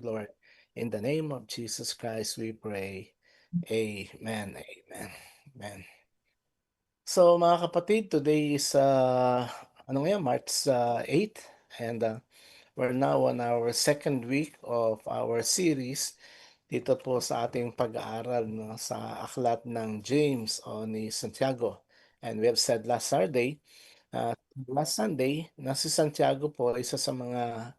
Lord. In the name of Jesus Christ, we pray. Amen. Amen. Amen. So mga kapatid, today is March 8 and we're now on our second week of our series dito po sa ating pag-aaral sa aklat ng James o ni Santiago. And we have said uh, last Sunday na si Santiago po isa sa mga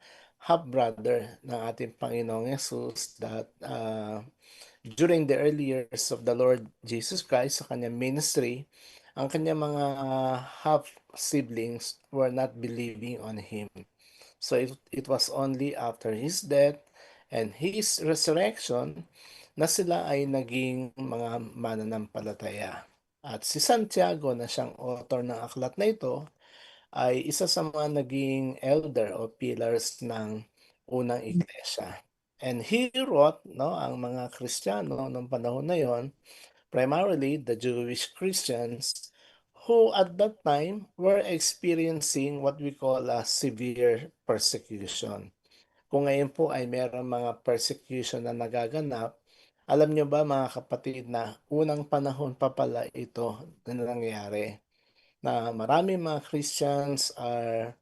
half-brother ng ating Panginoong Yesus that during the early years of the Lord Jesus Christ sa kanyang ministry, ang kanyang mga half-siblings were not believing on Him. So it was only after His death and His resurrection na sila ay naging mga mananampalataya. At si Santiago na siyang author ng aklat na ito ay isa sa mga naging elder o pillars ng unang iglesia. And he wrote, ang mga Kristiyano noong panahon na yon, primarily the Jewish Christians, who at that time were experiencing what we call a severe persecution. Kung ngayon po ay meron mga persecution na nagaganap, alam nyo ba mga kapatid na unang panahon pa pala ito na nangyari, na maraming mga Christians are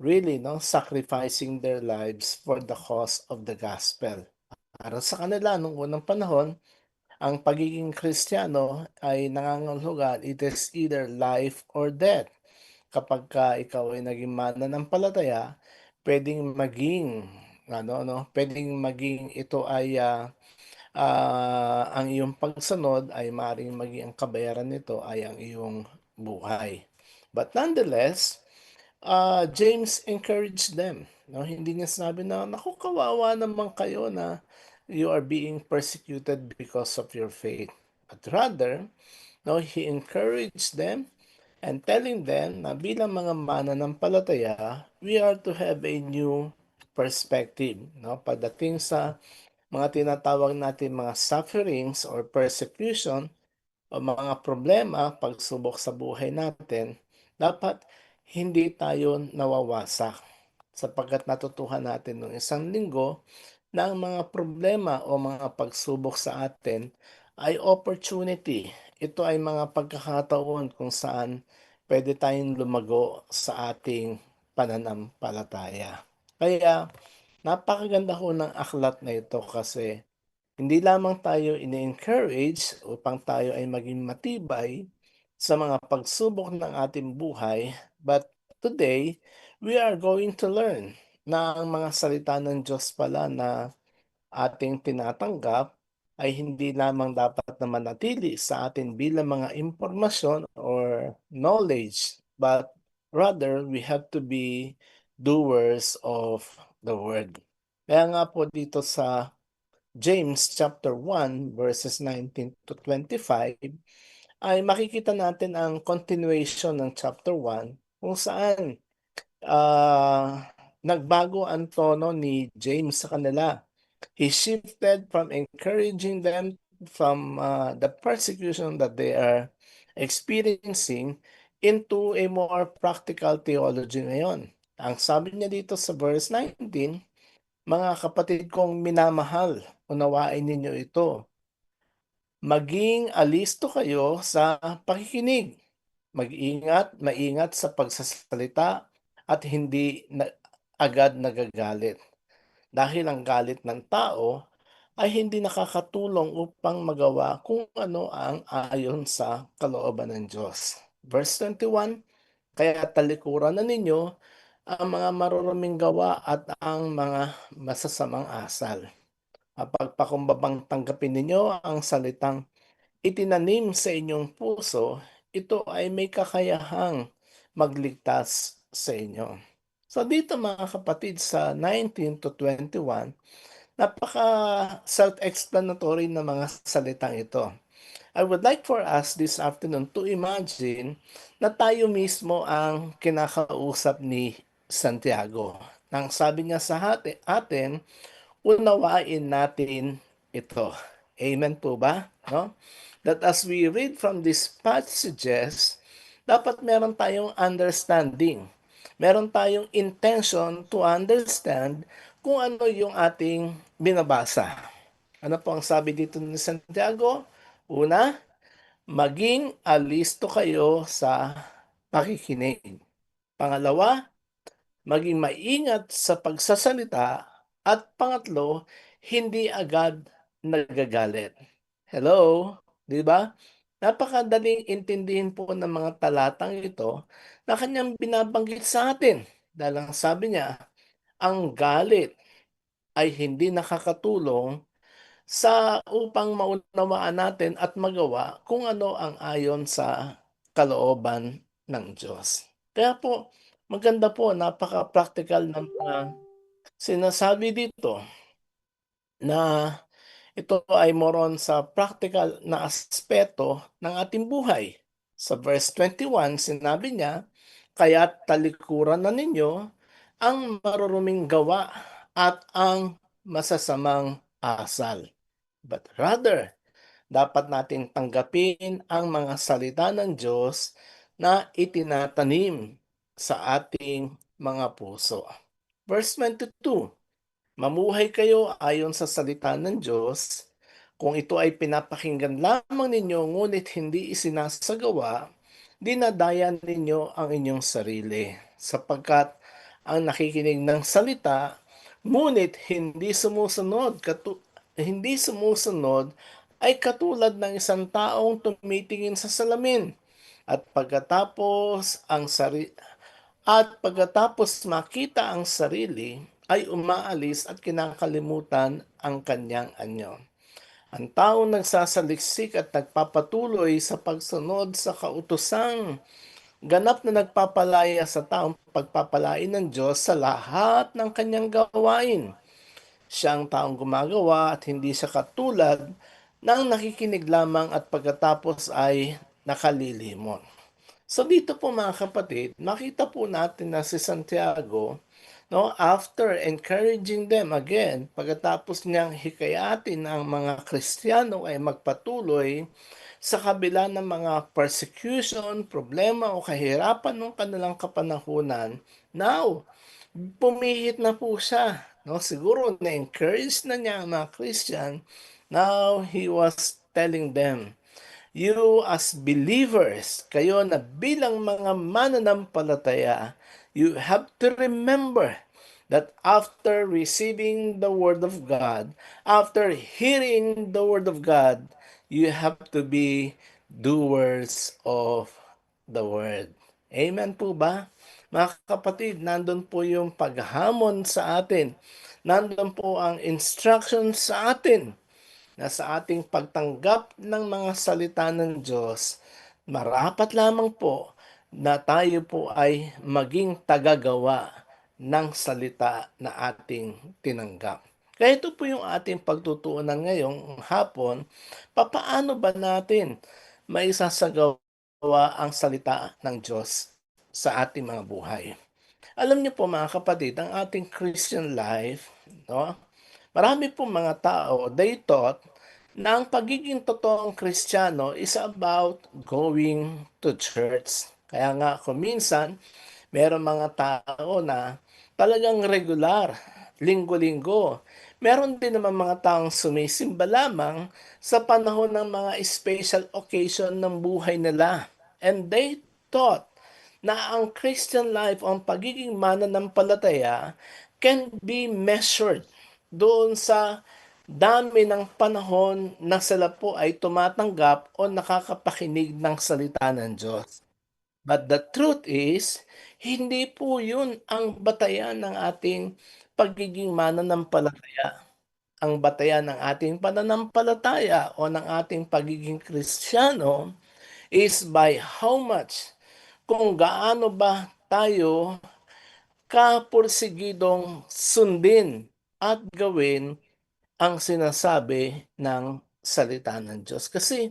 really sacrificing their lives for the cause of the gospel. Para sa kanila, nung unang panahon, ang pagiging Kristiyano ay nangangahulugan, it is either life or death. Kapag ikaw ay naging mananampalataya, pwedeng maging pwedeng maging ito ay ang iyong pagsunod ay maaaring maging ang kabayaran nito ay ang iyong buhay. But nonetheless, James encouraged them. No, hindi niya sinabi na, naku, kawawa naman kayo na you are being persecuted because of your faith. But rather, no, he encouraged them and telling them na bilang mga mananampalataya, we are to have a new perspective. No? Pagdating sa mga tinatawag natin mga sufferings or persecution, o mga problema, pagsubok sa buhay natin, dapat hindi tayo nawawasak. Sapagkat natutuhan natin noong isang linggo na ang mga problema o mga pagsubok sa atin ay opportunity. Ito ay mga pagkakataon kung saan pwede tayong lumago sa ating pananampalataya. Kaya napakaganda ho ng aklat na ito kasi hindi lamang tayo ini-encourage upang tayo ay maging matibay sa mga pagsubok ng ating buhay, but today, we are going to learn na ang mga salita ng Diyos pala na ating tinatanggap ay hindi lamang dapat na manatili sa atin bilang mga impormasyon or knowledge, but rather we have to be doers of the word. Kaya nga po dito sa James chapter 1 verses 19 to 25 ay makikita natin ang continuation ng chapter 1 kung saan nagbago ang tono ni James sa kanila. He shifted from encouraging them from the persecution that they are experiencing into a more practical theology ngayon. Ang sabi niya dito sa verse 19, mga kapatid kong minamahal, unawain ninyo ito. Maging alisto kayo sa pakikinig. Maingat sa pagsasalita at hindi agad nagagalit. Dahil ang galit ng tao ay hindi nakakatulong upang magawa kung ano ang ayon sa kalooban ng Diyos. Verse 21, kaya talikuran na ninyo ang mga maruruming gawa at ang mga masasamang asal. Mapagpakumbabang tanggapin ninyo ang salitang itinanim sa inyong puso, ito ay may kakayahang magligtas sa inyo. So dito mga kapatid sa 19 to 21, napaka self-explanatory na mga salitang ito. I would like for us this afternoon to imagine na tayo mismo ang kinakausap ni Santiago. Nang sabi niya sa atin, unawain natin ito. Amen po ba? No? That as we read from these passages, dapat meron tayong understanding. Meron tayong intention to understand kung ano yung ating binabasa. Ano po ang sabi dito ni Santiago? Una, maging alisto kayo sa pakikinig. Pangalawa, maging maingat sa pagsasalita. At pangatlo, hindi agad nagagalit. Hello, 'di ba? Napakadaling intindihin po ng mga talatang ito na kanyang binabanggit sa atin. Dahil ang sabi niya, ang galit ay hindi nakakatulong sa upang maunawaan natin at magawa kung ano ang ayon sa kalooban ng Diyos. Kaya po, maganda po, napaka-practical ng mga sinasabi dito na ito ay more on sa practical na aspeto ng ating buhay. Sa verse 21, sinabi niya, "Kaya't talikuran na ninyo ang maruruming gawa at ang masasamang asal. But rather, dapat nating tanggapin ang mga salita ng Diyos na itinatanim sa ating mga puso." Verse 22, mamuhay kayo ayon sa salita ng Diyos. Kung ito ay pinapakinggan lamang ninyo ngunit hindi isinasagawa, dinadaya ninyo ang inyong sarili, sapagkat ang nakikinig ng salita ngunit hindi sumusunod ay katulad ng isang taong tumitingin sa salamin at pagkatapos makita ang sarili ay umaalis at kinakalimutan ang kanyang anyo. Ang taong nagsasaliksik at nagpapatuloy sa pagsunod sa kautosang ganap na nagpapalaya sa taong pagpapalain ng Diyos sa lahat ng kanyang gawain. Siya ang taong gumagawa at hindi siya katulad ng nakikinig lamang at pagkatapos ay nakalilimot. So dito po mga kapatid, makita po natin na si Santiago, no, after encouraging them again, pagkatapos niyang hikayatin ang mga Kristiyano ay magpatuloy sa kabila ng mga persecution, problema o kahirapan ng kanilang kapanahunan. Now, pumihit na po siya. No? Siguro na-encourage na niya ang mga Christian. Now, he was telling them, you as believers, kayo na bilang mga mananampalataya, you have to remember that after receiving the Word of God, after hearing the Word of God, you have to be doers of the Word. Amen po ba? Mga kapatid, nandun po yung paghamon sa atin. Nandun po ang instruction sa atin na sa ating pagtanggap ng mga salita ng Diyos, marapat lamang po na tayo po ay maging tagagawa ng salita na ating tinanggap. Kaya ito po yung ating pagtutuunan ngayong hapon, papaano ba natin maisasagawa ang salita ng Diyos sa ating mga buhay. Alam niyo po mga kapatid, ang ating Christian life, no? Marami po mga tao, they thought na ang pagiging totoong Kristiyano is about going to church. Kaya nga kung minsan, meron mga tao na talagang regular, linggo-linggo. Meron din naman mga taong sumisimba lamang sa panahon ng mga special occasion ng buhay nila. And they thought na ang Christian life o ang pagiging mananampalataya can be measured doon sa dami ng panahon na sila po ay tumatanggap o nakakapakinig ng salita ng Diyos. But the truth is, hindi po yun ang batayan ng ating pagiging mananampalataya. Ang batayan ng ating pananampalataya o ng ating pagiging Kristiyano is by how much, kung gaano ba tayo kapursigidong sundin at gawin ang sinasabi ng salita ng Diyos. Kasi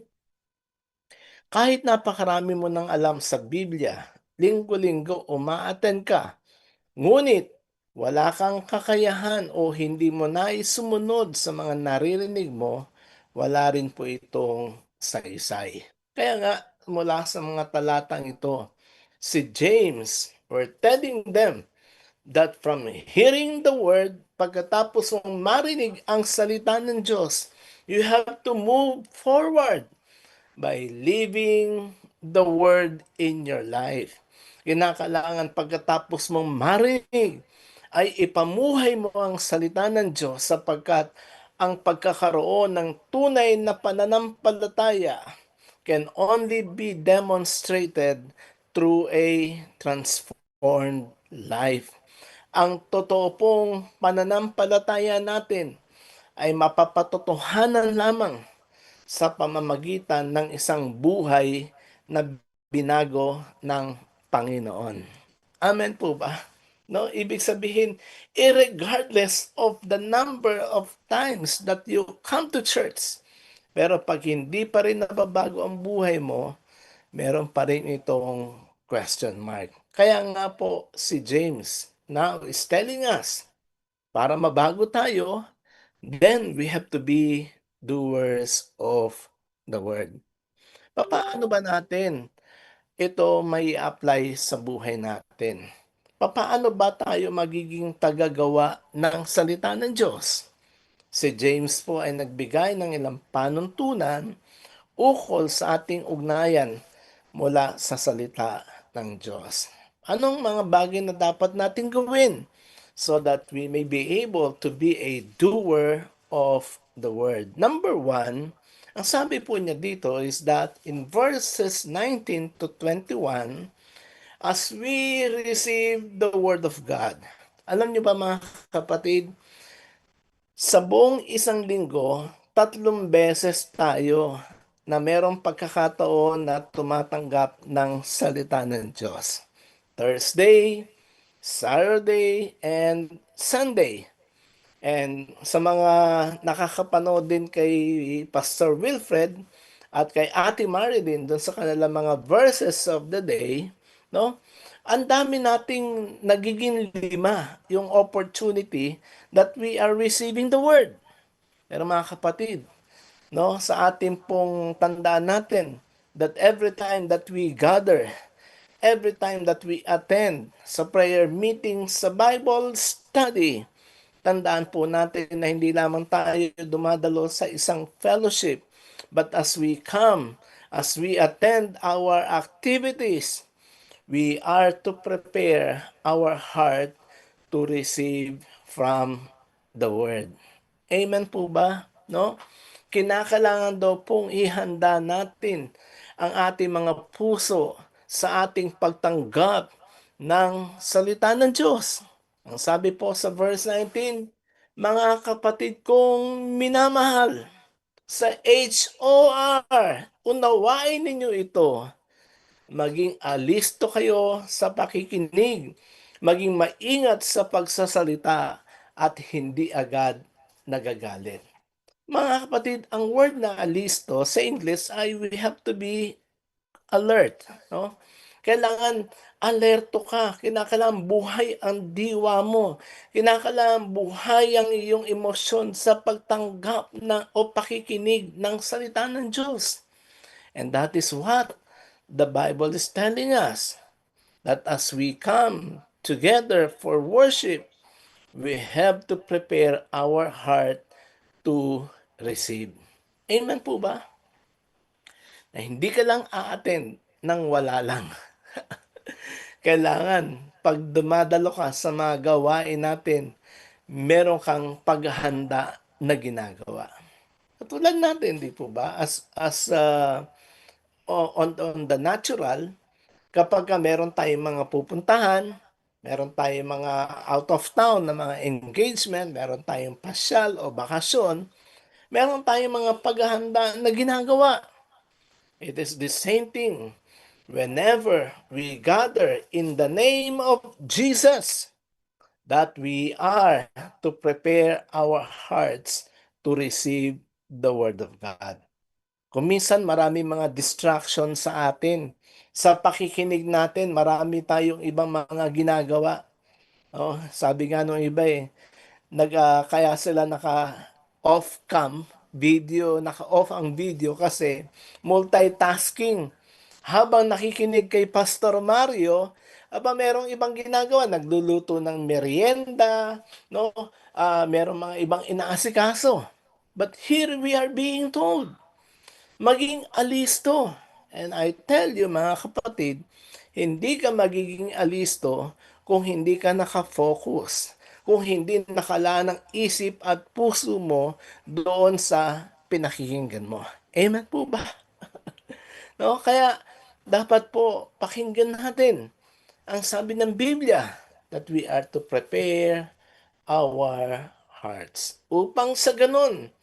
kahit napakarami mo ng alam sa Biblia, linggo-linggo umaattend ka, ngunit wala kang kakayahan o hindi mo nais sumunod sa mga naririnig mo, wala rin po itong saysay. Kaya nga, mula sa mga talatang ito, si James were telling them that from hearing the word pagkatapos mong marinig ang salita ng Diyos, you have to move forward by living the Word in your life. Kinakailangan pagkatapos mong marinig, ay ipamuhay mo ang salita ng Diyos sapagkat ang pagkakaroon ng tunay na pananampalataya can only be demonstrated through a transformed life. Ang totoo pong pananampalataya natin ay mapapatotohanan lamang sa pamamagitan ng isang buhay na binago ng Panginoon. Amen po ba? No, ibig sabihin, irregardless of the number of times that you come to church, pero pag hindi pa rin nababago ang buhay mo, meron pa rin itong question mark. Kaya nga po si James now is telling us, para mabago tayo, then we have to be doers of the word. Paano ba natin ito may apply sa buhay natin? Paano ba tayo magiging tagagawa ng salita ng Diyos? Si James po ay nagbigay ng ilang panuntunan ukol sa ating ugnayan mula sa salita ng Diyos. Anong mga bagay na dapat natin gawin so that we may be able to be a doer of the word? Number one, ang sabi po niya dito is that in verses 19 to 21, as we receive the word of God, alam niyo ba mga kapatid, sa buong isang linggo, 3 beses tayo na merong pagkakataon na tumatanggap ng salita ng Diyos. Thursday, Saturday, and Sunday. And sa mga nakakapanood din kay Pastor Wilfred at kay Ate Marilyn doon sa kanilang mga verses of the day, no? Ang dami nating nagiging 5 yung opportunity that we are receiving the word. Pero mga kapatid, no, sa ating pong tandaan natin that every time that we gather, every time that we attend sa prayer meeting, sa Bible study, tandaan po natin na hindi lamang tayo dumadalo sa isang fellowship, but as we come, as we attend our activities, we are to prepare our heart to receive from the Word. Amen po ba? No? Kinakailangan daw pong ihanda natin ang ating mga puso sa ating pagtanggap ng salita ng Diyos. Ang sabi po sa verse 19, mga kapatid kong minamahal, sa HOR, unawain ninyo ito. Maging alisto kayo sa pakikinig, maging maingat sa pagsasalita at hindi agad nagagalit. Mga kapatid, ang word na alisto sa English ay we have to be alert, no? Kailangan alerto ka, kinakailangan buhay ang diwa mo, kinakailangan buhay ang iyong emosyon sa pagtanggap na o pakikinig ng salita ng Diyos. And that is what the Bible is telling us, that as we come together for worship, we have to prepare our heart to receive. Amen po ba? Na hindi ka lang a-attend ng wala lang. Kailangan, pag dumadalo ka sa mga gawain natin, meron kang paghahanda na ginagawa. Katulad natin, di po ba? On the natural, kapag meron tayong mga pupuntahan, meron tayong mga out of town na mga engagement, meron tayong pasyal o bakasyon, meron tayong mga paghahanda na ginagawa. It is the same thing whenever we gather in the name of Jesus, that we are to prepare our hearts to receive the Word of God. Kung minsan marami mga distraction sa atin. Sa pakikinig natin, marami tayong ibang mga ginagawa. Oh, sabi nga nung iba kaya sila naka-off cam video, naka-off ang video kasi multitasking. Habang nakikinig kay Pastor Mario, aba merong ibang ginagawa, nagluluto ng merienda, 'no, merong mga ibang inaasikaso. But here we are being told, maging alisto. And I tell you mga kapatid, hindi ka magiging alisto kung hindi ka naka-focus, kung hindi nakalaan ng isip at puso mo doon sa pinakikinggan mo. Amen po ba? No, kaya dapat po pakinggan natin ang sabi ng Biblia that we are to prepare our hearts. Upang sa ganun,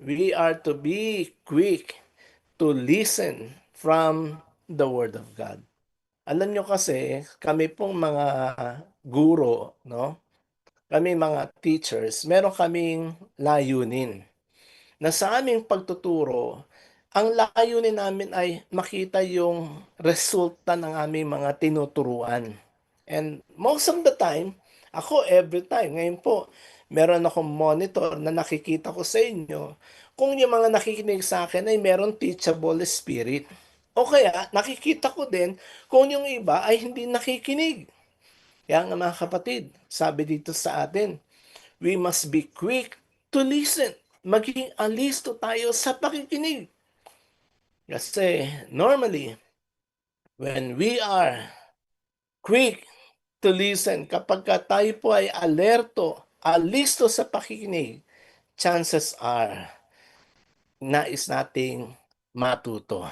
we are to be quick to listen from the Word of God. Alam nyo kasi, kami pong mga guro, no? Kami mga teachers, meron kaming layunin na sa aming pagtuturo, ang layunin namin ay makita yung resulta ng aming mga tinuturuan. And most of the time, ako every time, ngayon po, meron akong monitor na nakikita ko sa inyo kung yung mga nakikinig sa akin ay meron teachable spirit. O kaya nakikita ko din kung yung iba ay hindi nakikinig. Kaya nga mga kapatid, sabi dito sa atin, we must be quick to listen. Maging alisto tayo sa pakikinig. Kasi normally, when we are quick to listen, kapag ka tayo po ay alerto, alisto sa pakikinig, chances are, nais nating matuto.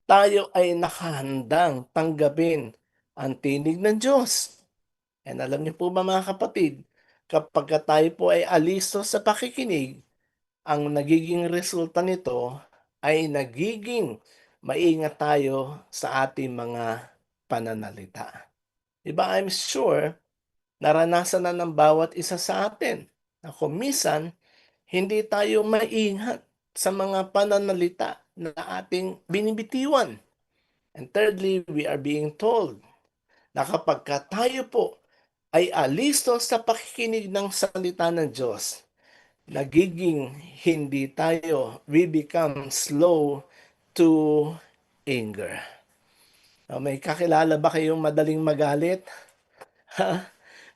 Tayo ay nakahandang tanggapin ang tinig ng Diyos. And alam niyo po ba mga kapatid, kapag ka tayo po ay alisto sa pakikinig, ang nagiging resulta nito ay nagiging maingat tayo sa ating mga pananalita. 'Di ba, I'm sure naranasan na ng bawat isa sa atin na kung minsan hindi tayo maingat sa mga pananalita na ating binibitiwan. And thirdly, we are being told na kapagka tayo po ay alisto sa pakikinig ng salita ng Diyos, nagiging hindi tayo, we become slow to anger. May kakilala ba kayong madaling magalit? Ha?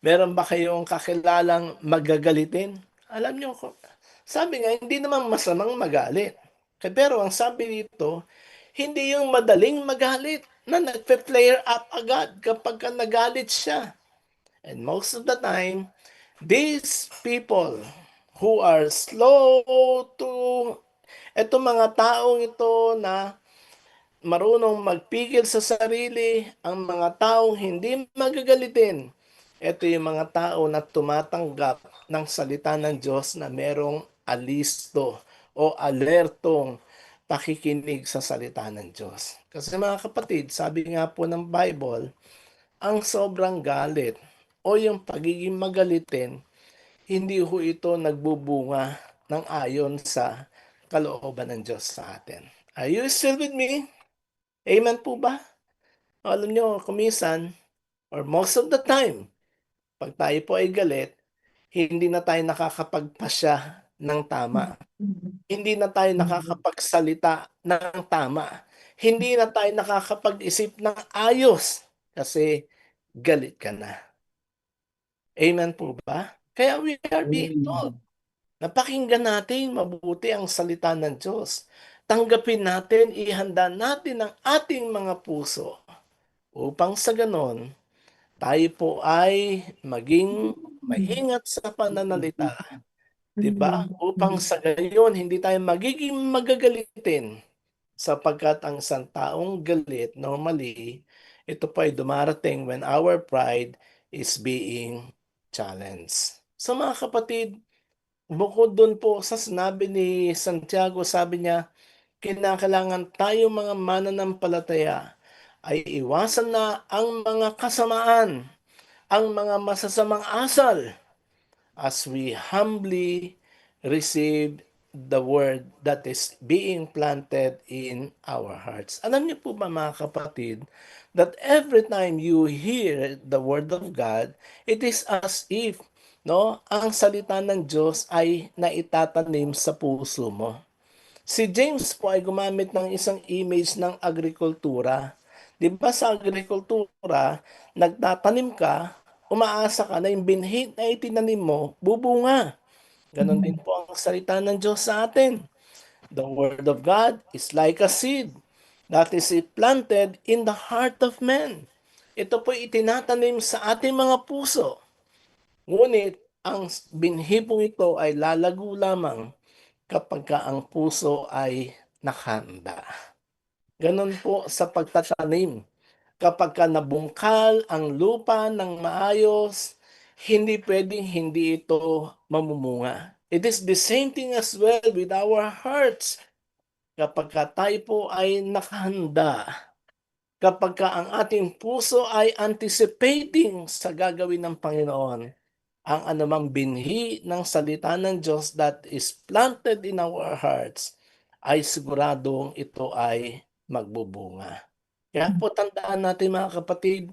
Meron ba kayong kakilalang magagalitin? Alam niyo ko, sabi nga hindi naman masamang magalit. Pero ang sabi dito, hindi yung madaling magalit na nagfe-flare up agad kapag ka nagalit siya. And most of the time, these people who are slow to, eto mga taong ito na marunong magpigil sa sarili, ang mga taong hindi magagalitin. Ito yung mga tao na tumatanggap ng salita ng Diyos na merong alisto o alertong pakikinig sa salita ng Diyos. Kasi mga kapatid, sabi nga po ng Bible, ang sobrang galit o yung pagiging magalitin, hindi ho ito nagbubunga ng ayon sa kalooban ng Diyos sa atin. Are you still with me? Amen po ba? Alam niyo kung minsan or most of the time, 'pag tayo po ay galit, hindi na tayo nakakapagpasya ng tama. Hindi na tayo nakakapagsalita ng tama. Hindi na tayo nakakapag-isip ng ayos kasi galit ka na. Amen po ba? Kaya we are being told na pakinggan natin mabuti ang salita ng Diyos. Tanggapin natin, ihanda natin ang ating mga puso upang sa gano'n tayo po ay maging maingat sa pananalita, 'di ba? Upang sa gayon hindi tayo magiging magagalitin, sapagkat ang isang taong galit normally, ito po ay dumarating when our pride is being challenged. So mga kapatid, bukod dun po sa sinabi ni Santiago, sabi niya, kinakailangan tayong mga mananampalataya ay iwasan na ang mga kasamaan, ang mga masasamang asal, as we humbly receive the word that is being planted in our hearts. Alam niyo po ba mga kapatid, that every time you hear the word of God, it is as if ang salita ng Diyos ay naitatanim sa puso mo. Si James po ay gumamit ng isang image ng agrikultura 'Di ba sa agrikultura, nagtatanim ka, umaasa ka na yung binhi na itinanim mo bubunga. Gano'n din po ang salita ng Diyos sa atin. The word of God is like a seed that is planted in the heart of man. Ito po itinatanim sa ating mga puso. Ngunit ang binhi pong ito ay lalago lamang kapagka ang puso ay nakahanda. Gano'n po sa pagtatanim. Kapagka nabungkal ang lupa ng maayos, hindi puwedeng hindi ito mamumunga. It is the same thing as well with our hearts. Kapagka tayo po ay nakahanda, kapagka ang ating puso ay anticipating sa gagawin ng Panginoon, ang anumang binhi ng salita ng Diyos that is planted in our hearts ay siguradong ito ay magbubunga. Kaya po tandaan natin mga kapatid,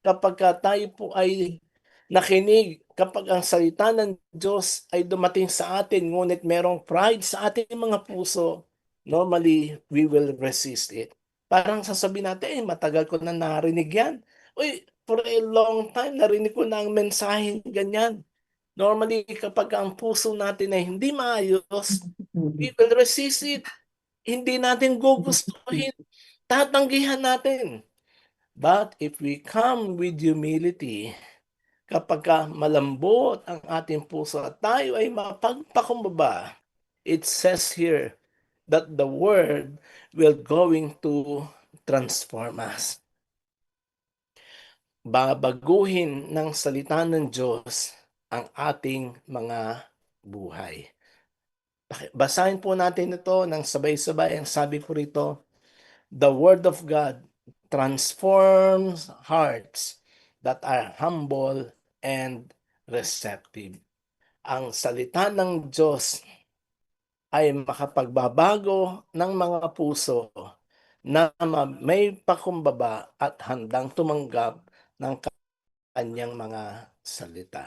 kapagka tayo po ay nakinig, kapag ang salita ng Diyos ay dumating sa atin ngunit merong pride sa ating mga puso, normally we will resist it. Parang sasabihin natin, "Eh, matagal ko na narinig 'yan. Uy, for a long time narinig ko na ang mensaheng ganyan." Normally kapag ang puso natin ay hindi maayos, we will resist it. Hindi natin gugustuhin, tatanggihan natin. But if we come with humility, kapagka malambot ang ating puso at tayo ay mapagpakumbaba, it says here that the word will going to transform us. Babaguhin ng salita ng Diyos ang ating mga buhay. Basahin po natin ito ng sabay-sabay. Ang sabi po rito, the word of God transforms hearts that are humble and receptive. Ang salita ng Diyos ay makapagbabago ng mga puso na may pakumbaba at handang tumanggap ng kanyang mga salita.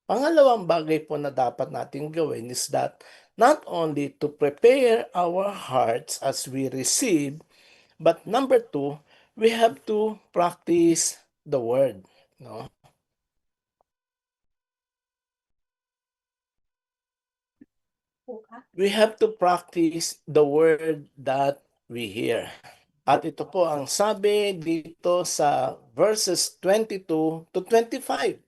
Pangalawang bagay po na dapat nating gawin is that not only to prepare our hearts as we receive, but number two, we have to practice the word. No? We have to practice the word that we hear. At ito po ang sabi dito sa verses 22 to 25.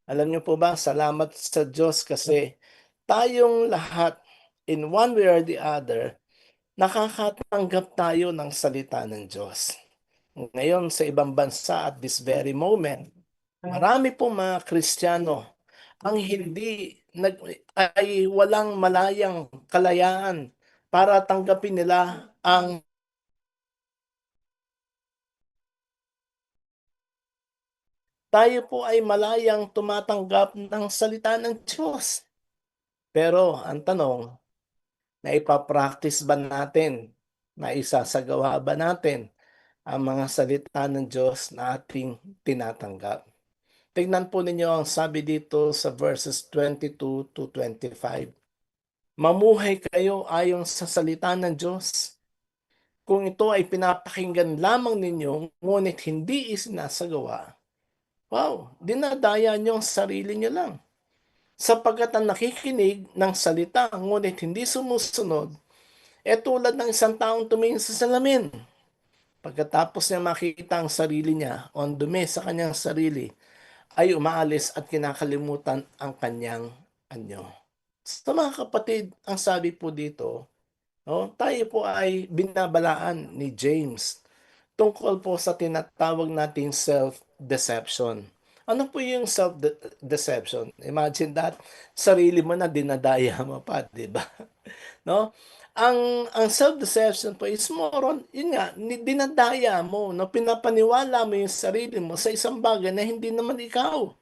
Alam niyo po ba, salamat sa Diyos kasi tayong lahat in one way or the other, nakakatanggap tayo ng salita ng Diyos. Ngayon sa ibang bansa at this very moment, marami pong mga Kristiyano ang hindi ay walang malayang kalayaan para tanggapin nila ang tayo po ay malayang tumatanggap ng salita ng Diyos. Pero ang tanong, naipa-practice ba natin, naisasagawa ba natin ang mga salita ng Diyos na ating tinatanggap? Tignan po ninyo ang sabi dito sa verses 22 to 25. Mamuhay kayo ayon sa salita ng Diyos. Kung ito ay pinapakinggan lamang ninyo, ngunit hindi isinasagawa, wow, dinadaya niyo ang sarili niyo lang. Sapagkat ang nakikinig ng salita ngunit hindi sumusunod, tulad ng isang taong tumingin sa salamin. Pagkatapos niya makita ang sarili niya o ang dumi sa kanyang sarili, ay umaalis at kinakalimutan ang kanyang anyo. Sa mga kapatid, ang sabi po dito, no, tayo po ay binabalaan ni James tungkol po sa tinatawag nating self-deception. Ano po yung self-deception? Imagine that, sarili mo na dinadaya mo pa, di ba? No? Ang self-deception po is more on, yun nga, dinadaya mo, no? Pinapaniwala mo yung sarili mo sa isang bagay na hindi naman ikaw.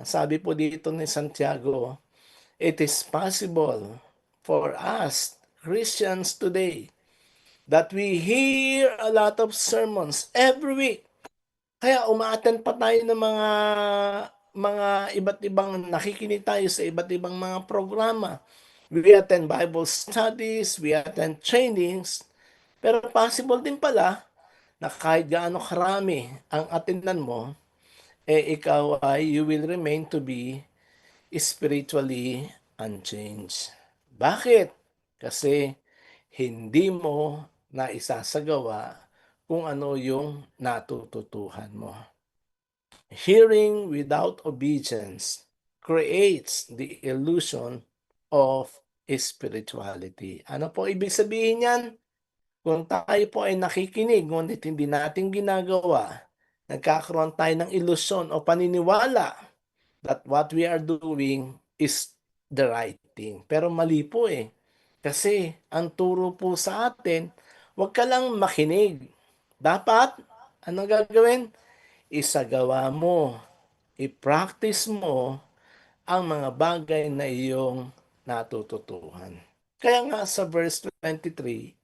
Sabi po dito ni Santiago, it is possible for us Christians today that we hear a lot of sermons every week. Kaya umaattend pa tayo ng mga iba't ibang nakikinig tayo sa iba't ibang mga programa. We attend Bible studies, we attend trainings, pero possible din pala na kahit gaano karami ang atenan mo, ikaw ay you will remain to be spiritually unchanged. Bakit? Kasi hindi mo na isasagawa kung ano yung natututuhan mo. Hearing without obedience creates the illusion of spirituality. Ano po ibig sabihin yan? Kung tayo po ay nakikinig ngunit hindi natin ginagawa, nagkakaroon tayo ng ilusyon o paniniwala that what we are doing is the right thing. Pero mali po eh. Kasi ang turo po sa atin, huwag ka lang makinig. Dapat, anong gagawin? Isagawa mo, i-practice mo ang mga bagay na iyong natututuhan. Kaya nga sa verse 23,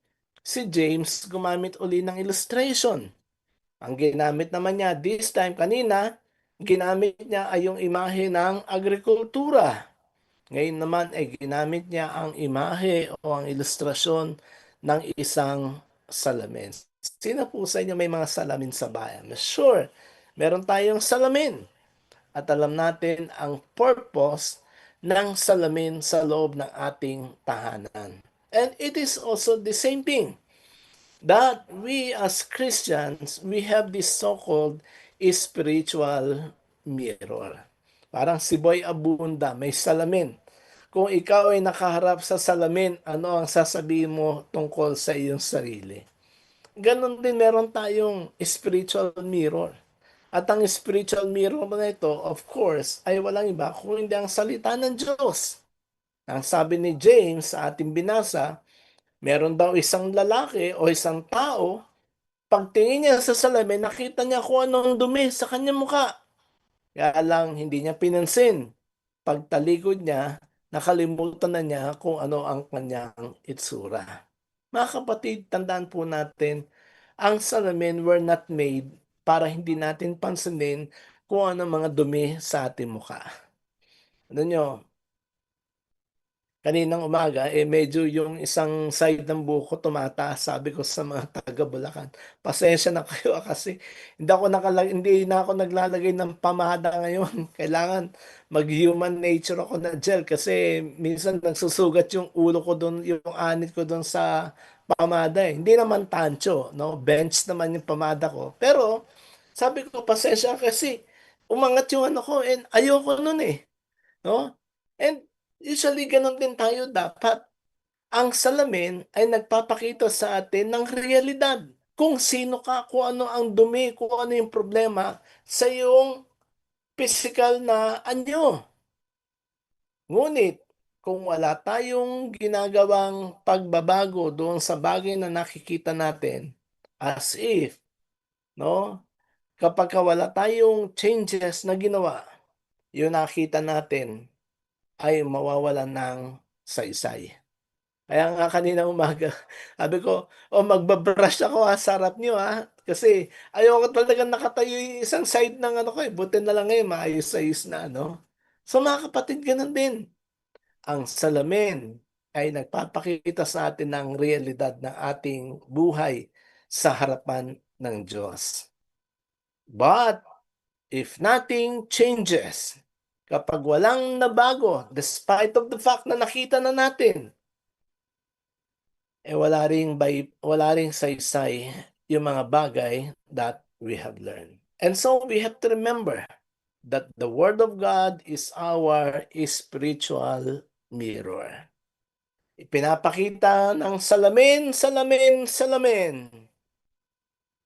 si James gumamit uli ng illustration. Ang ginamit naman niya this time kanina, ginamit niya ay yung imahe ng agrikultura. Ngayon naman ay ginamit niya ang imahe o ang ilustrasyon ng isang salamin. Sino po sa inyo may mga salamin sa bayan? Sure, meron tayong salamin. At alam natin ang purpose ng salamin sa loob ng ating tahanan. And it is also the same thing that we as Christians, we have this so-called spiritual mirror. Parang si Boy Abunda, may salamin. Kung ikaw ay nakaharap sa salamin, ano ang sasabihin mo tungkol sa iyong sarili? Ganon din meron tayong spiritual mirror. At ang spiritual mirror na ito, of course, ay walang iba kung hindi ang salita ng Diyos. Ang sabi ni James sa ating binasa, meron daw isang lalaki o isang tao, pagtingin niya sa salamin, nakita niya kung anong dumi sa kanyang muka. Kaya lang, hindi niya pinansin. Pagtalikod niya, nakalimutan na niya kung ano ang kanyang itsura. Mga kapatid, tandaan po natin, ang salamin were not made para hindi natin pansinin kung ano mga dumi sa ating mukha. Ano nyo, kaninang umaga, medyo yung isang side ng buhok ko tumataas. Sabi ko sa mga taga Bulacan, pasensya na kayo kasi hindi na ako naglalagay ng pamada ngayon. Kailangan mag-human nature ako na gel kasi minsan nagsusugat yung ulo ko doon, yung anit ko doon sa pamada eh. Hindi naman tancho, no? Bench naman yung pamada ko. Pero sabi ko, pasensya kasi umangat yung ano ko and ayoko nun eh. No? And usually ganun din tayo dapat. Ang salamin ay nagpapakita sa atin ng realidad. Kung sino ka, kung ano ang dumi, kung ano yung problema sa iyong physical na anyo. Ngunit, kung wala tayong ginagawang pagbabago doon sa bagay na nakikita natin, as if, no? Kapag wala tayong changes na ginawa, yung nakita natin ay mawawalan ng saysay. Kaya nga kanina umaga, sabi ko, "Oh, magba-brush ako, sa harap niyo, Kasi ayoko talagang nakatayo yung isang side ng ano ko, buti na lang ngayon maayos-ayos na, ano." So, mga kapatid, gano'n din. Ang salamin ay nagpapakita sa atin ng realidad ng ating buhay sa harapan ng Diyos. But if nothing changes, kapag walang nabago, despite of the fact na nakita na natin, wala ring saysay yung mga bagay that we have learned. And so we have to remember that the Word of God is our spiritual mirror. Ipinapakita ng salamin, salamin, salamin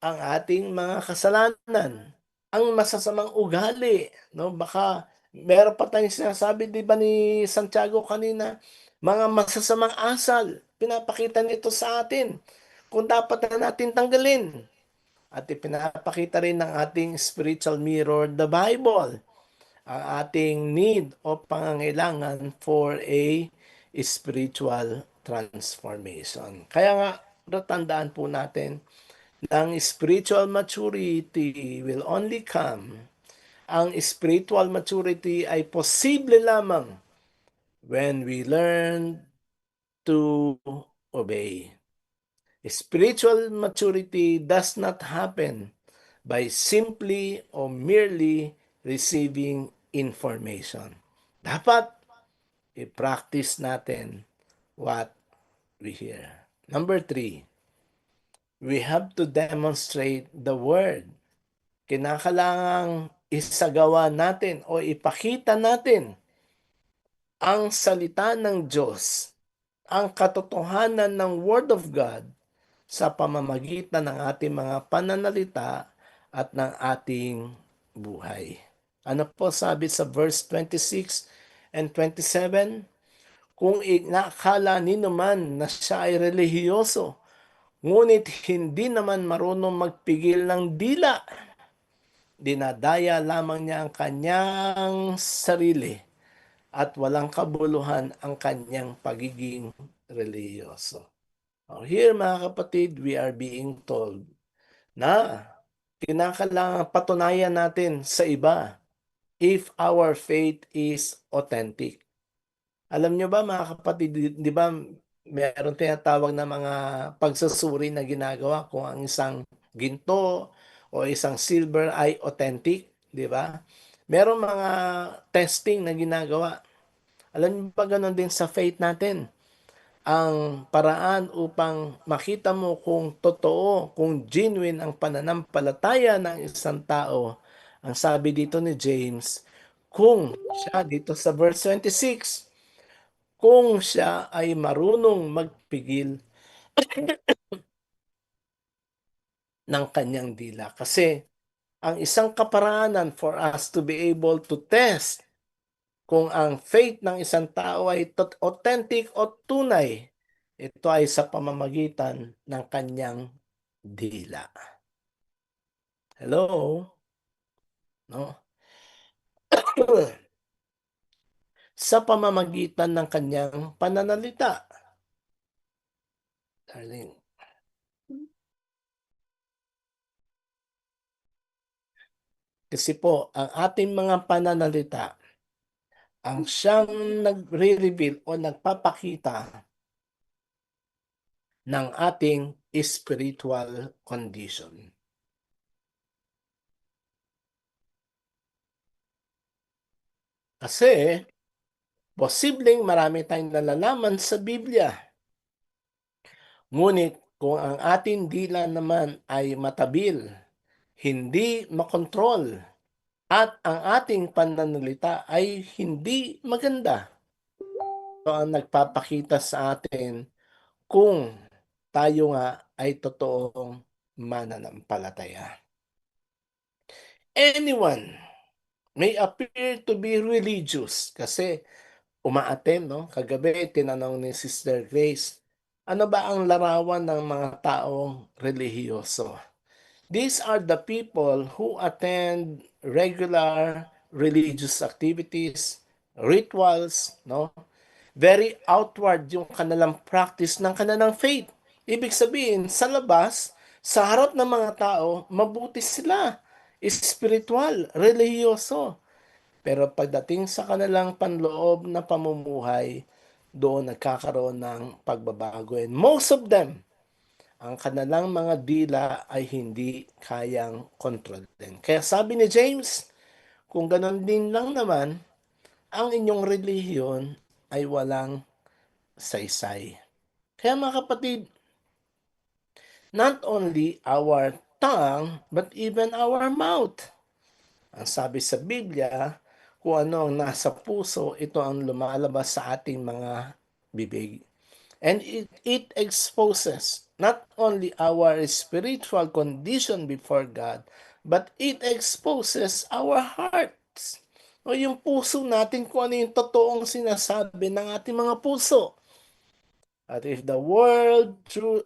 ang ating mga kasalanan, ang masasamang ugali, no? Baka meron pa tayong sinasabi, 'di ba ni Santiago kanina, mga masasamang asal, pinapakita nito sa atin kung dapat na natin tanggalin. At ipinapakita rin ng ating spiritual mirror, the Bible, ang ating need o pangangailangan for a spiritual transformation. Kaya nga, tandaan po natin, ang spiritual maturity will only come. Ang spiritual maturity ay posible lamang when we learn to obey. Spiritual maturity does not happen by simply or merely receiving information. Dapat i-practice natin what we hear. Number 3, we have to demonstrate the word. Kinakailangang isagawa natin o ipakita natin ang salita ng Diyos, ang katotohanan ng Word of God sa pamamagitan ng ating mga pananalita at ng ating buhay. Ano po sabi sa verse 26 and 27? Kung inakala nino man na siya ay relihiyoso, ngunit hindi naman marunong magpigil ng dila, dinadaya lamang niya ang kanyang sarili at walang kabuluhan ang kanyang pagiging relihiyoso. Here mga kapatid, we are being told na kinakailangan patunayan natin sa iba if our faith is authentic. Alam nyo ba mga kapatid, di ba meron tinatawag na mga pagsusuri na ginagawa kung ang isang ginto o isang silver ay authentic, di ba? Meron mga testing na ginagawa. Alam niyo ba ganun din sa faith natin? Ang paraan upang makita mo kung totoo, kung genuine ang pananampalataya ng isang tao, ang sabi dito ni James, kung siya dito sa verse 26, kung siya ay marunong magpigil ng kanyang dila. Kasi ang isang kaparaanan for us to be able to test kung ang faith ng isang tao ay authentic o tunay, ito ay sa pamamagitan ng kanyang dila. Hello? No? Sa pamamagitan ng kanyang pananalita. Darling. Kasi po, ang ating mga pananalita, ang siyang nagre-reveal o nagpapakita ng ating spiritual condition. Kasi, posibleng marami tayong nalalaman sa Biblia. Ngunit kung ang ating dila naman ay matabil, hindi makontrol, at ang ating pananalita ay hindi maganda, ito ang nagpapakita sa atin kung tayo nga ay totoong mananampalataya. Anyone may appear to be religious kasi umaattend, no? Kagabi, tinanong ni Sister Grace, ano ba ang larawan ng mga taong relihiyoso? These are the people who attend regular religious activities, rituals, no? Very outward yung kanilang practice ng kanilang faith. Ibig sabihin, sa labas, sa harap ng mga tao, mabuti sila, spiritual, relihiyoso. Pero pagdating sa kanilang panloob na pamumuhay, doon nagkakaroon ng pagbabago. And most of them, ang kanilang mga dila ay hindi kayang kontrolin. Kaya sabi ni James, kung ganon din lang naman, ang inyong relihiyon ay walang saysay. Kaya mga kapatid, not only our tongue, but even our mouth. Ang sabi sa Biblia, kung ano ang nasa puso, ito ang lumalabas sa ating mga bibig. And it exposes not only our spiritual condition before God, but it exposes our hearts. O yung puso natin, kung ano yung totoong sinasabi ng ating mga puso. At if the word truly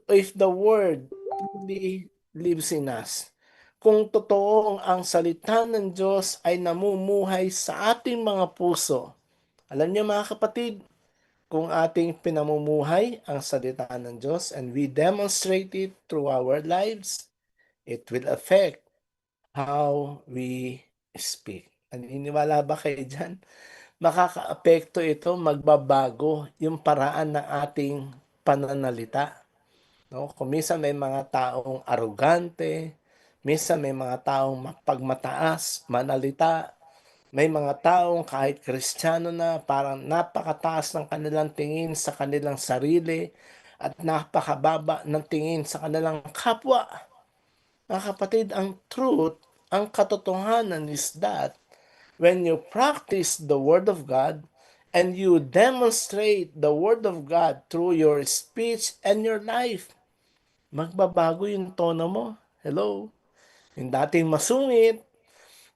lives in us, kung totoong ang salita ng Diyos ay namumuhay sa ating mga puso, alam niyo mga kapatid, kung ating pinamumuhay ang salita ng Diyos and we demonstrate it through our lives, it will affect how we speak. Naniniwala ba kayo dyan? Makakaapekto ito, magbabago yung paraan ng ating pananalita. No? Kung minsan may mga taong arugante, minsan may mga taong mapagmataas, manalita, may mga taong kahit Kristiyano na parang napakataas ng kanilang tingin sa kanilang sarili at napakababa ng tingin sa kanilang kapwa. Mga kapatid, ang truth, ang katotohanan is that when you practice the Word of God and you demonstrate the Word of God through your speech and your life, magbabago yung tono mo. Hello? Yung dating masungit,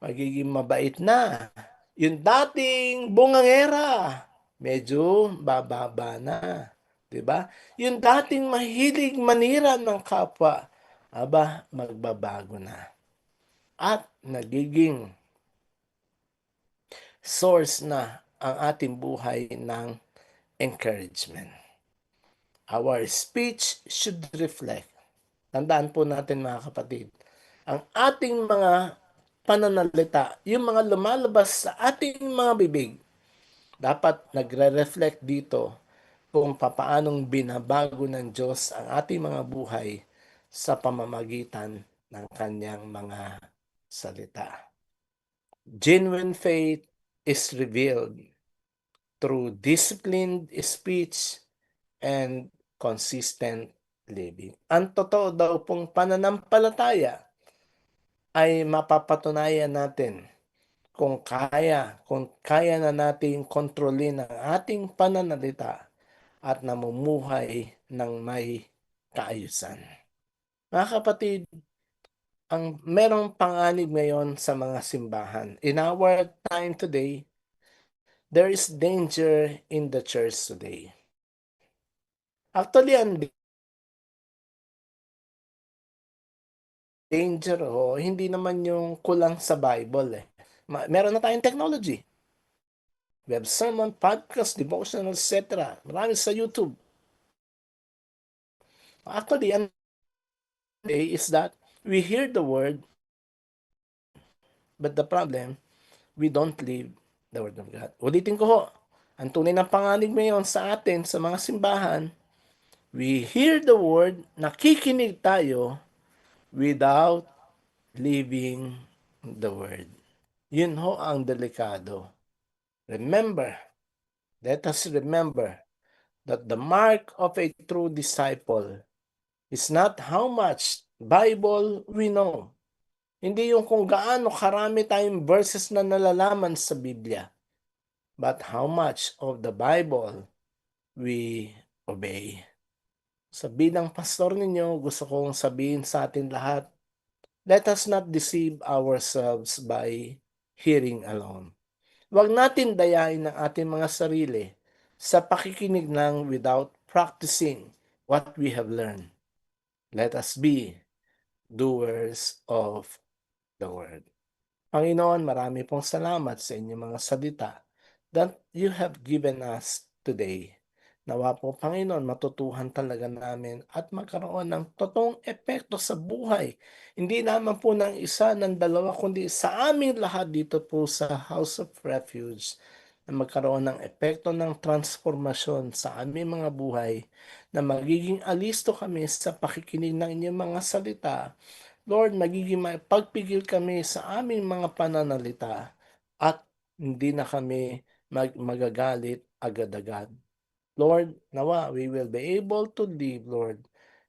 magiging mabait na. Yung dating bungangera, medyo bababa na. 'Di ba? Yung dating mahilig manira ng kapwa, aba, magbabago na. At nagiging source na ang ating buhay ng encouragement. Our speech should reflect. Tandaan po natin mga kapatid, ang ating mga pananalita, yung mga lumalabas sa ating mga bibig, dapat nagre-reflect dito kung papaanong binabago ng Diyos ang ating mga buhay sa pamamagitan ng kanyang mga salita. Genuine faith is revealed through disciplined speech and consistent living. Ang totoo daw pong pananampalataya ay mapapatunayan natin kung kaya na nating kontrolin ang ating pananalita at namumuhay ng may kaayusan. Mga kapatid, ang merong panganib ngayon sa mga simbahan. In our time today, there is danger in the church today. Actually, ang danger hindi naman yung kulang sa Bible eh. Meron na tayong technology. We have sermon, podcast, devotional, etc. Marami sa YouTube. Actually, ang is that we hear the word, but the problem, we don't live the word of God. Ulitin ko ho, ang tunay ng panganib ngayon sa atin, sa mga simbahan, we hear the word, nakikinig tayo, without living the word. Yun ho ang delikado. Remember, let us remember that the mark of a true disciple is not how much Bible we know. Hindi yung kung gaano karami tayong verses na nalalaman sa Biblia, but how much of the Bible we obey. Sa bilang pastor ninyo, gusto kong sabihin sa atin lahat, let us not deceive ourselves by hearing alone. Huwag natin dayain ang ating mga sarili sa pakikinig ng without practicing what we have learned. Let us be doers of the word. Panginoon, marami pong salamat sa inyong mga salita that you have given us today. Nawa po, Panginoon, matutuhan talaga namin at magkaroon ng totoong epekto sa buhay. Hindi naman po ng isa, ng dalawa, kundi sa aming lahat dito po sa House of Refuge na magkaroon ng epekto ng transformasyon sa aming mga buhay na magiging alisto kami sa pakikinig ng inyong mga salita. Lord, magiging pagpigil kami sa aming mga pananalita at hindi na kami magagalit agad-agad. Lord, nawa we will be able to live, Lord,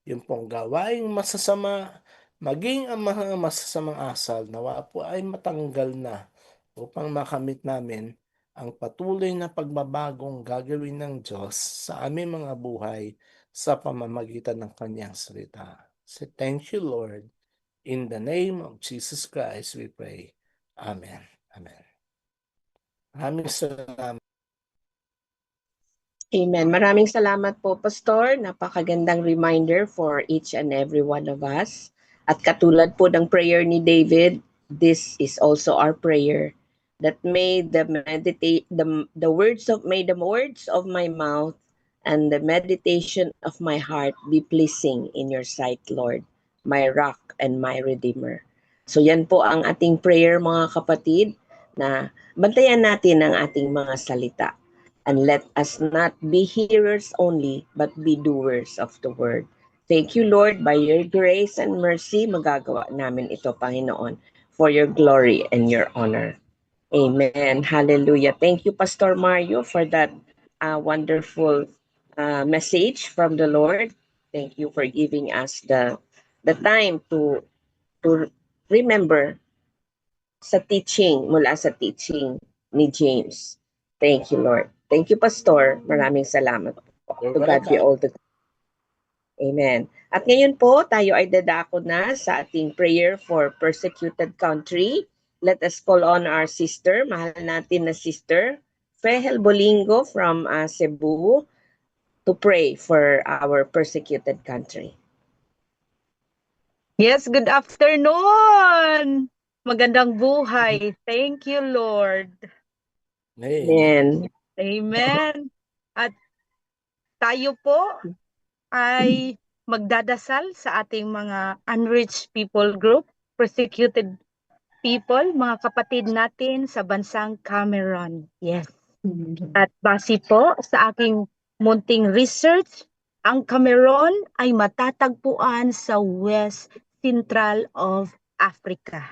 yung pong gawaing masasama, maging ang mga masasamang asal, nawa po ay matanggal na upang makamit namin ang patuloy na pagbabagong gagawin ng Diyos sa aming mga buhay sa pamamagitan ng Kanyang salita. So thank you, Lord. In the name of Jesus Christ, we pray. Amen. Amen. Maraming salamat. Amen. Maraming salamat po, Pastor. Napakagandang reminder for each and every one of us. At katulad po ng prayer ni David, this is also our prayer that may the words of my mouth and the meditation of my heart be pleasing in your sight, Lord, my rock and my redeemer. So yan po ang ating prayer, mga kapatid, na bantayan natin ang ating mga salita. And let us not be hearers only, but be doers of the word. Thank you, Lord, by your grace and mercy, magagawa namin ito, Panginoon, for your glory and your honor. Amen. Hallelujah. Thank you, Pastor Mario, for that wonderful message from the Lord. Thank you for giving us the time to remember mula sa teaching ni James. Thank you, Lord. Thank you, Pastor. Maraming salamat po. You're To God be all welcome. the Amen. At ngayon po, tayo ay dadako na sa ating prayer for persecuted country. Let us call on our sister, mahal natin na sister, Fehel Bolingo from Cebu, to pray for our persecuted country. Yes, good afternoon. Magandang buhay. Thank you, Lord. Amen. Amen. At tayo po ay magdadasal sa ating mga unreached people group, persecuted people, mga kapatid natin sa bansang Cameroon. Yes. At base po sa aking munting research, ang Cameroon ay matatagpuan sa West Central of Africa.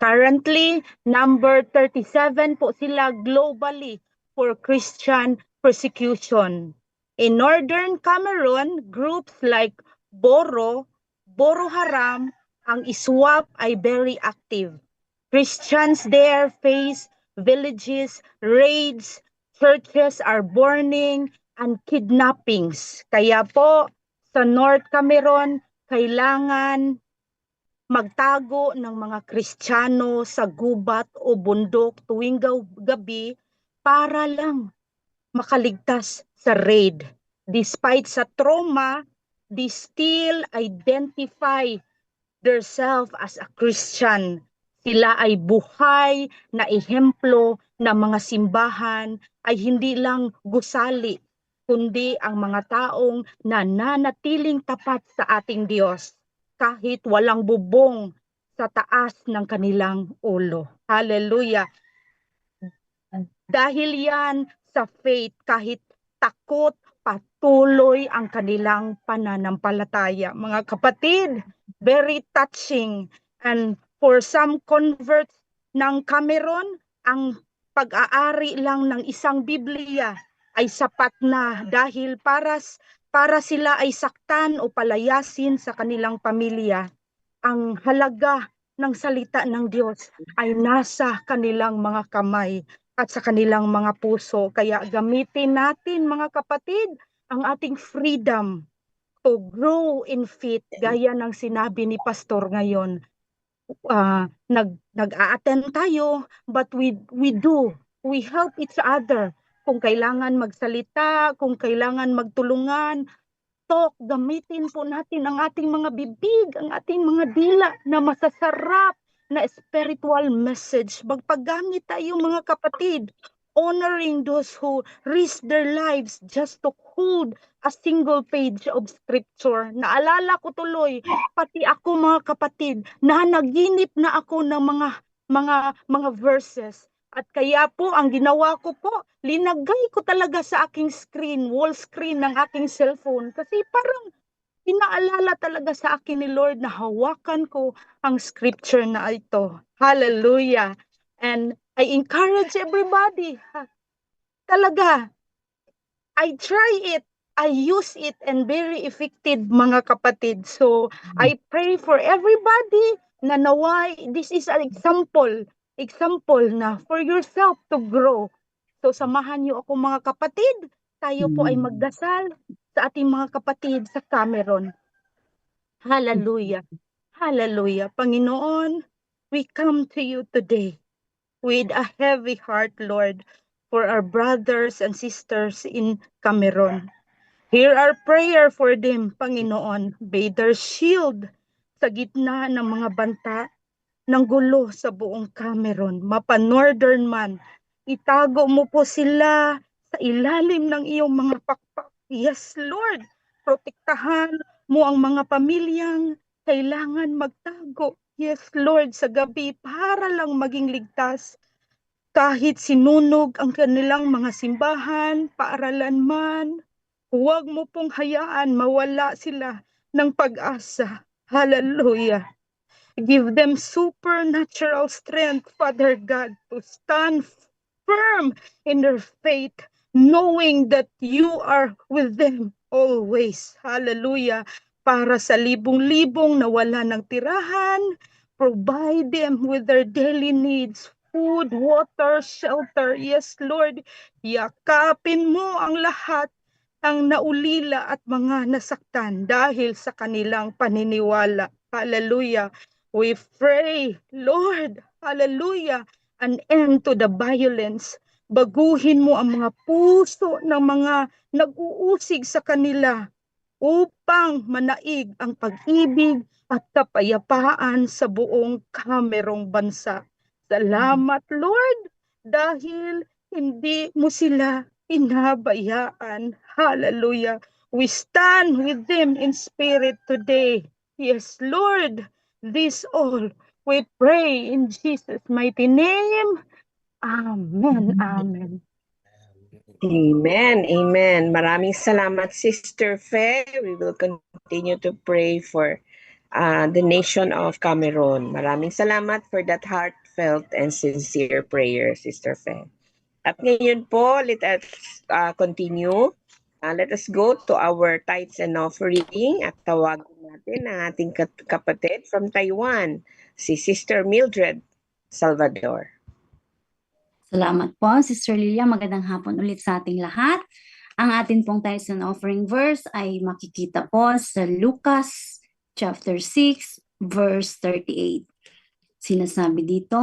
Currently, number 37 po sila globally for Christian persecution. In northern Cameroon, groups like Boro Haram, ang ISWAP ay very active. Christians there face villages, raids, churches are burning, and kidnappings. Kaya po, sa North Cameroon, kailangan magtago ng mga Kristiyano sa gubat o bundok tuwing gabi para lang makaligtas sa raid. Despite sa trauma, they still identify themselves as a Christian. Sila ay buhay na ehemplo na mga simbahan ay hindi lang gusali, kundi ang mga taong nananatiling tapat sa ating Diyos kahit walang bubong sa taas ng kanilang ulo. Hallelujah. Dahil yan sa faith, kahit takot, patuloy ang kanilang pananampalataya. Mga kapatid, very touching. And for some converts ng Cameroon, ang pag-aari lang ng isang Biblia ay sapat na dahil para sila ay saktan o palayasin sa kanilang pamilya. Ang halaga ng salita ng Diyos ay nasa kanilang mga kamay at sa kanilang mga puso. Kaya gamitin natin, mga kapatid, ang ating freedom to grow in faith gaya ng sinabi ni Pastor ngayon. Nag-a-attend tayo, but we help each other. Kung kailangan magsalita, kung kailangan magtulungan, gamitin po natin ang ating mga bibig, ang ating mga dila na masasarap na spiritual message. Magpagamit tayo, mga kapatid, honoring those who risk their lives just to hold a single page of scripture. Naalala ko tuloy, pati ako, mga kapatid, na naginip na ako ng mga verses. At kaya po, ang ginawa ko po, linagay ko talaga sa aking wall screen ng aking cellphone. Kasi parang pinaalala talaga sa akin ni Lord na hawakan ko ang scripture na ito. Hallelujah. And I encourage everybody, talaga, I try it, I use it, and very effective, mga kapatid. So, I pray for everybody na naway, this is an example na for yourself to grow. So, samahan niyo ako, mga kapatid. Tayo po ay magdasal sa ating mga kapatid sa Cameroon. Hallelujah. Hallelujah. Panginoon, we come to you today with a heavy heart, Lord, for our brothers and sisters in Cameroon. Hear our prayer for them, Panginoon. Be their shield sa gitna ng mga banta ng gulo sa buong Cameroon, mapa-northern man. Itago mo po sila sa ilalim ng iyong mga pakpak. Yes, Lord, protektahan mo ang mga pamilyang kailangan magtago. Yes, Lord, sa gabi para lang maging ligtas. Kahit sinunog ang kanilang mga simbahan, paaralan man, huwag mo pong hayaan mawala sila ng pag-asa. Hallelujah. Give them supernatural strength, Father God, to stand firm in their faith, knowing that you are with them always. Hallelujah. Para sa libong-libong na wala ng tirahan, provide them with their daily needs, food, water, shelter. Yes, Lord, yakapin mo ang lahat ang naulila at mga nasaktan dahil sa kanilang paniniwala. Hallelujah. We pray, Lord, hallelujah, an end to the violence. Baguhin mo ang mga puso ng mga nag-uusig sa kanila upang manaig ang pag-ibig at kapayapaan sa buong kamerong bansa. Salamat, Lord, dahil hindi mo sila inabayaan. Hallelujah. We stand with them in spirit today. Yes, Lord, this all we pray in Jesus' mighty name. Amen. Amen. Amen. Amen. Maraming salamat, Sister Fe. We will continue to pray for the nation of Cameroon. Maraming salamat for that heartfelt and sincere prayer, Sister Fe. At ngayon po, let us continue. Let us go to our tithes and offering at tawagin natin ang ating kapatid from Taiwan, si Sister Mildred Salvador. Salamat po, Sister Lilia. Magandang hapon ulit sa ating lahat. Ang atin pong tithes and offering verse ay makikita po sa Lucas chapter 6, verse 38. Sinasabi dito,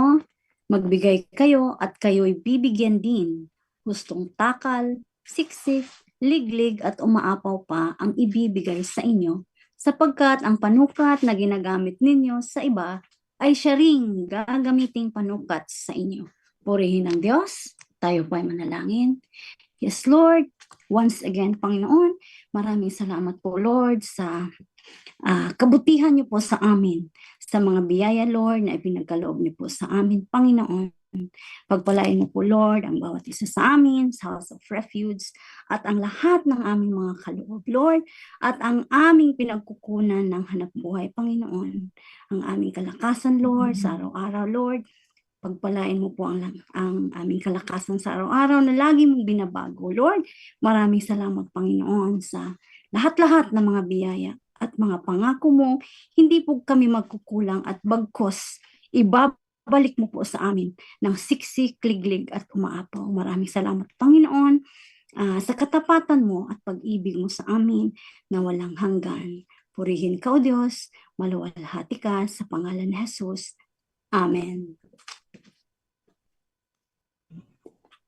magbigay kayo at kayo'y bibigyan din. Hustong takal, siksik, liglig at umaapaw pa ang ibibigay sa inyo, sapagkat ang panukat na ginagamit ninyo sa iba ay siya ring gagamiting panukat sa inyo. Purihin ang Diyos, tayo po ay manalangin. Yes, Lord, once again, Panginoon, maraming salamat po, Lord, sa kabutihan niyo po sa amin, sa mga biyaya, Lord, na ipinagkaloob niyo po sa amin, Panginoon. Pagpalain mo po, Lord, ang bawat isa sa amin, sa House of Refuge, at ang lahat ng aming mga kaloob, Lord, at ang aming pinagkukunan ng hanap buhay, Panginoon. Ang aming kalakasan, Lord, sa araw-araw, Lord. Pagpalain mo po ang aming kalakasan sa araw-araw na lagi mong binabago, Lord. Maraming salamat, Panginoon, sa lahat-lahat ng mga biyaya at mga pangako mo. Hindi po kami magkukulang at bagkos ibabalik mo po sa amin ng siksik, liglig at umaapaw. Maraming salamat, Panginoon, sa katapatan mo at pag-ibig mo sa amin na walang hanggan. Purihin ka, O Diyos, maluwalhati ka sa pangalan ni Jesus. Amen.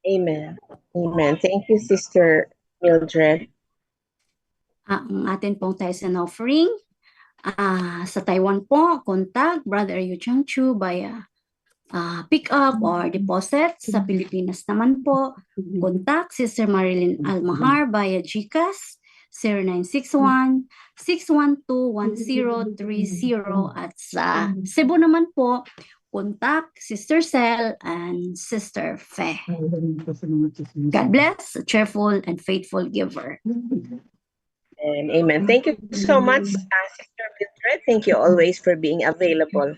Amen. Amen. Thank you, Sister Mildred. Ang atin pong tithes and offering, sa Taiwan po, contact Brother Yu Chang Chu via pick up or deposit. Sa Pilipinas naman po, contact Sister Marilyn Almahar via GCash 0961-612-1030 at sa Cebu naman po, contact Sister Cel and Sister Fe. God bless, a cheerful and faithful giver. And amen. Thank you so much, Sister Mildred. Thank you always for being available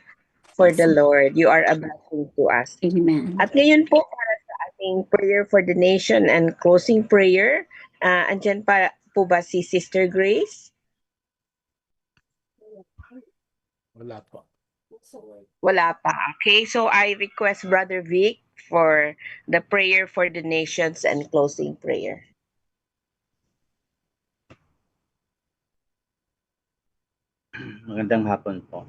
for the Lord. You are a blessing to us. Amen. At ngayon po, para sa ating prayer for the nation and closing prayer, andyan pa po ba si Sister Grace? Wala po. Wala pa. Okay, so I request Brother Vic for the prayer for the nations and closing prayer. Magandang hapon po.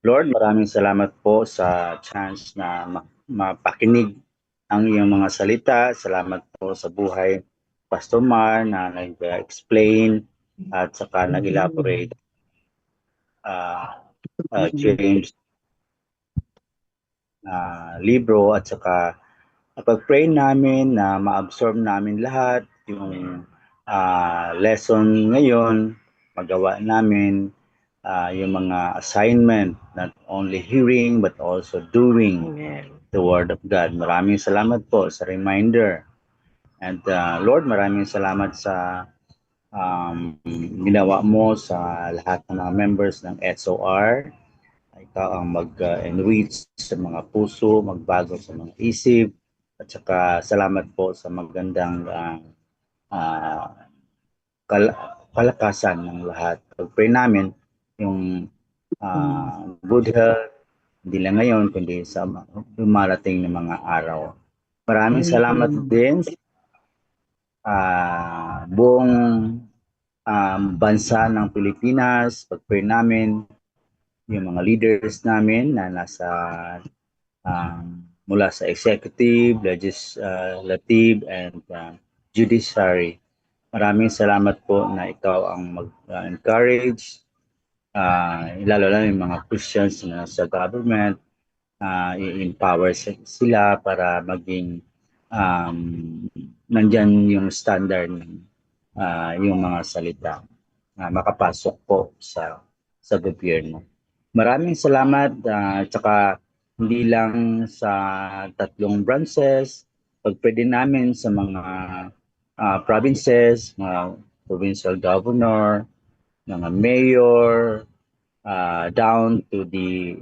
Lord, maraming salamat po sa chance na mapakinig ang iyong mga salita. Salamat po sa buhay Pastor Mar na nag-explain at saka nag-elaborate James libro at saka pag-pray namin na ma-absorb namin lahat yung lesson ngayon, magawa namin yung mga assignment, not only hearing but also doing the Word of God. Maraming salamat po sa reminder. And Lord, maraming salamat sa ginawa mo sa lahat ng mga members ng SOR. Ikaw ang mag-enrich sa mga puso, magbago sa mga isip, at saka salamat po sa magandang uh, kalakasan ng lahat. Pag-pray namin yung good health, hindi lang ngayon, kundi sa dumarating ng mga araw. Maraming salamat din sa buong bansa ng Pilipinas. Pag-pray namin yung mga leaders namin na nasa mula sa executive, legislative, and judiciary. Maraming salamat po na ikaw ang mag-encourage, lalo na yung mga Christians na sa government, i-empower sila para maging nandyan yung standard ng yung mga salita na makapasok po sa gobyerno. Maraming salamat at saka hindi lang sa 3 branches, pag-pray din namin sa mga provinces, mga provincial governor, mga mayor, down to the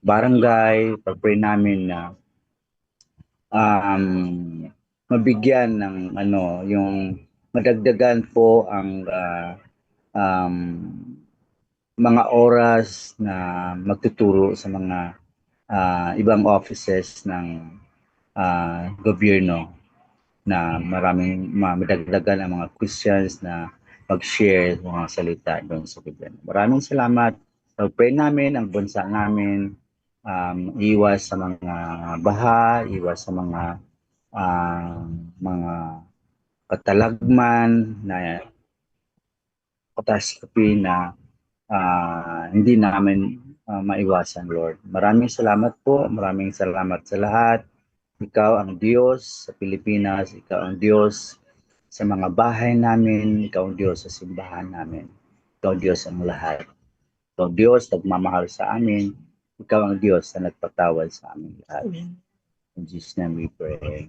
barangay, pag-pray namin na mabigyan ng yung madagdagan po ang mga oras na magtuturo sa mga ibang offices ng gobyerno na maraming madagdagan ang mga Christians na mag-share ng mga salita doon sa gobyerno. Maraming salamat. Pag-pray namin ang bansa namin, iwas sa mga baha, iwas sa mga katalagman na catastrophe na hindi namin maiwasan, Lord. Maraming salamat po. Maraming salamat sa lahat. Ikaw ang Diyos sa Pilipinas. Ikaw ang Diyos sa mga bahay namin. Ikaw ang Diyos sa simbahan namin. Ikaw ang Diyos ang lahat. Ikaw ang Diyos nagmamahal sa amin. Ikaw ang Diyos na nagpatawad sa amin lahat. In Jesus' name we pray.